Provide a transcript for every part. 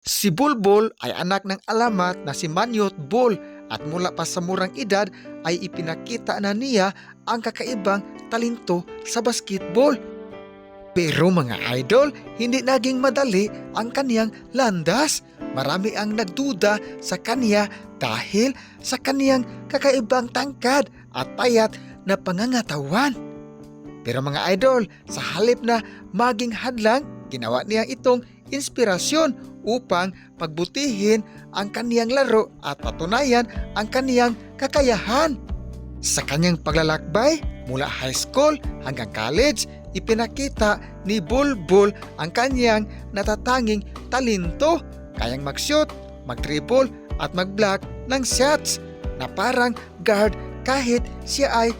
Si Bulbul ay anak ng alamat na si Manyot Bul at mula pa sa murang edad ay ipinakita na niya ang kakaibang talento sa basketball. Pero mga idol, hindi naging madali ang kaniyang landas. Marami ang nagduda sa kaniya dahil sa kaniyang kakaibang tangkad at payat na pangangatawan. Pero mga idol, sa halip na maging hadlang, ginawa niya itong inspirasyon upang pagbutihin ang kaniyang laro at patunayan ang kaniyang kakayahan. Sa kanyang paglalakbay mula high school hanggang college, ipinakita ni Bulbul ang kaniyang natatanging talento, kayang mag-shoot, mag-dribble at mag-block ng shots na parang guard kahit siya ay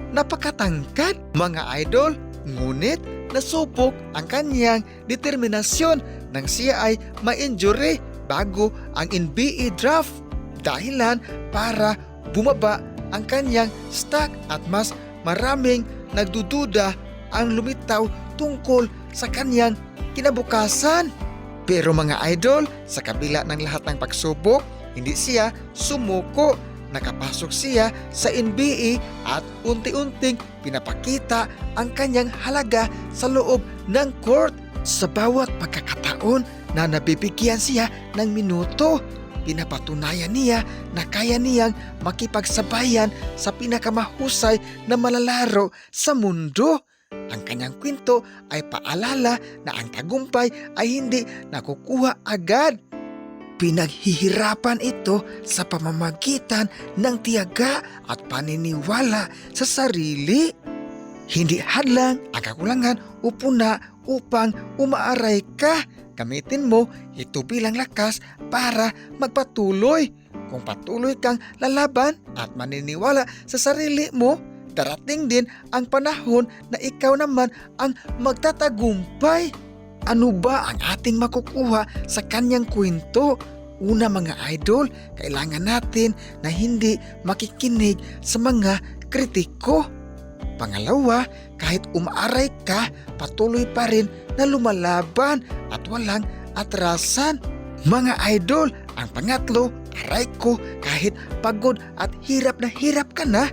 napakatangkad. Mga idol, ngunit nasubok ang kaniyang determinasyon nang siya ay ma-injury bago ang NBA draft, dahilan para bumaba ang kanyang stock at mas maraming nagdududa ang lumitaw tungkol sa kanyang kinabukasan. Pero mga idol, sa kabila ng lahat ng pagsubok, hindi siya sumuko. Nakapasok siya sa NBA at unti-unting pinapakita ang kanyang halaga sa loob ng court. Sa bawat pagkakataon na nabibigyan siya ng minuto, pinapatunayan niya na kaya niyang makipagsabayan sa pinakamahusay na malalaro sa mundo. Ang kanyang kwento ay paalala na ang tagumpay ay hindi nakukuha agad. Pinaghihirapan ito sa pamamagitan ng tiyaga at paniniwala sa sarili. Hindi hadlang ang kakulangan o puna upang umaaray ka. Gamitin mo ito bilang lakas para magpatuloy. Kung patuloy kang lalaban at maniniwala sa sarili mo, darating din ang panahon na ikaw naman ang magtatagumpay. Ano ba ang ating makukuha sa kanyang kwento? Una mga idol, kailangan natin na hindi makikinig sa mga kritiko. Pangalawa, kahit umaaray ka, patuloy pa rin na lumalaban at walang atrasan. Mga idol, ang pangatlo, aray ko kahit pagod at hirap ka na.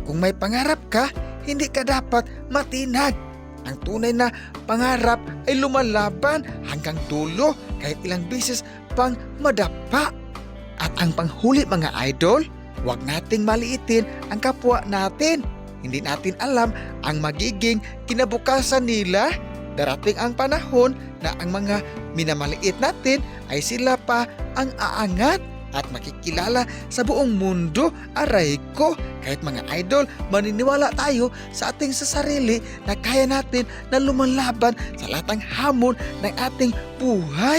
Kung may pangarap ka, hindi ka dapat matinag. Ang tunay na pangarap ay lumalaban hanggang dulo kahit ilang beses pang madapa. At ang panghuli mga idol, huwag nating maliitin ang kapwa natin. Hindi natin alam ang magiging kinabukasan nila. Darating ang panahon na ang mga minamaliit natin ay sila pa ang aangat at makikilala sa buong mundo. Aray ko, kahit mga idol, maniniwala tayo sa ating sarili na kaya natin na lumalaban sa lahat ng hamon ng ating buhay.